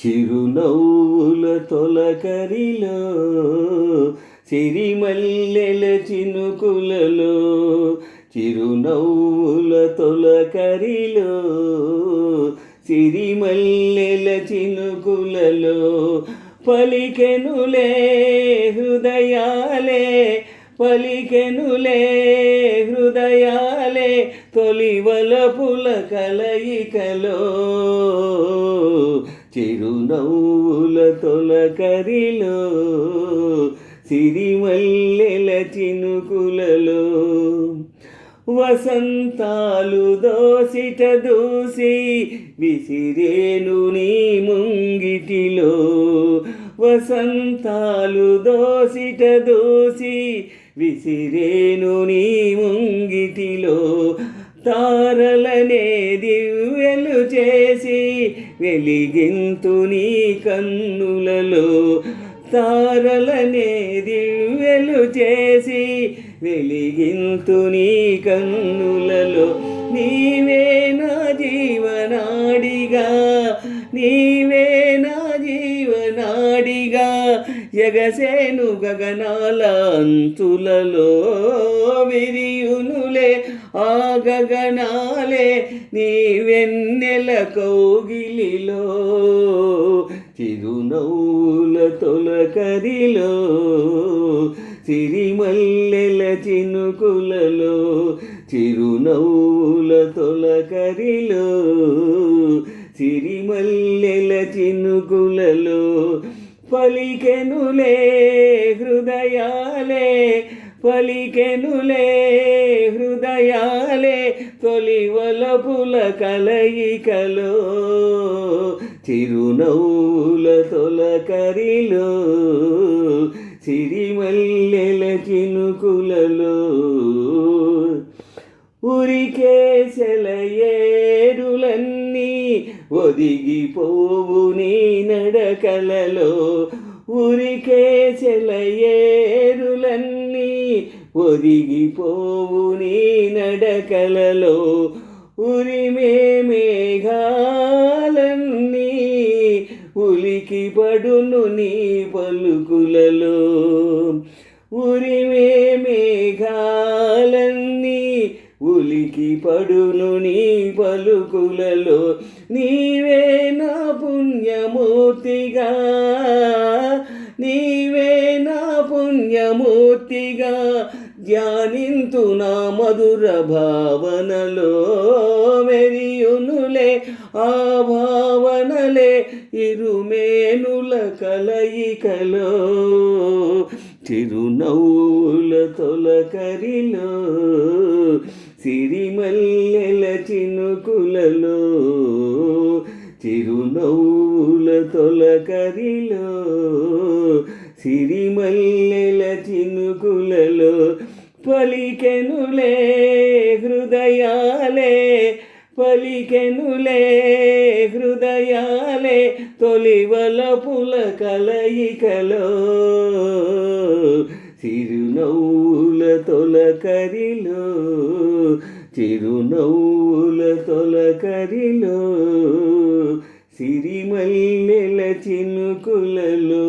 చిరునవ్వుల తొలకరిలో సిరిమల్లెల చినుకులలో చిరునవ్వుల తొలకరిలో సిరిమల్లెల చినుకులలో పలికెనులే హృదయాలే పలికెనులే హృదయాలే తొలివలపుల కలయికలో చిరునవ్వుల తొలకరిలో సిరిమల్లెల చినుకులలో వసంతాలు దోసిట దూసి విసిరేను నీ ముంగిటిలో వసంతాలు దోసిట దూసి విసిరేను నీ ముంగిటిలో తారలనే దివ్యలు చేసి వెలిగింతు నీ కన్నులలో తారలనే దివ్యలు చేసి వెలిగింతు నీ కన్నులలో నీవే నా జీవనాడిగా నీవే నా జీవనాడిగా ఎగసేను గగనాల అంచులలో విరియునులే ఆ గగనాలే నీ వెన్నెల కౌగిలిలో చిరునవ్వుల తొలకరిలో సిరిమల్లెల చినుకులలో చిరునవ్వుల తొలకరిలో సిరిమల్లెల చినుకులలో పలికెనులే హృదయాలే పలికెనులే హృదయాలే తొలివలపుల కలయికలో చిరునవ్వుల తొలకరిలో సిరిమల్లెల చినుకులలో ఉరికే సెలయేరులన్నీ ఒదిగిపోవు నీ నడకలలో ఉరికే సెలయేరులన్నీ ఒదిగిపోవు నీ నడకలలో ఉరిమే మేఘాలన్నీ ఉలికి పడును నీ పలుకులలో ఉరిమే మేఘాలన్నీ ఉలికి పడును నీ పలుకులలో నీవే నా పుణ్యమూర్తిగా నీవే నా పుణ్యమూర్తిగా ధ్యానింతు నా మధుర భావనలో మెరియునులే ఆ భావనలే ఇరుమేనుల కలయికలో చిరునవ్వుల తొలకరిలో సిరిమల్లెల చినుకులలో చిరునవ్వుల తొలకరిలో సిరిమల్లెల చినుకులలో పలికెనులే హృదయాలే పలికెనులే హృదయాలే తొలివలపుల కలయికలో చిరునవ్వుల తొలకరిలో చిరునవ్వుల తొలకరిలో సిరిమల్లెల చినుకులలో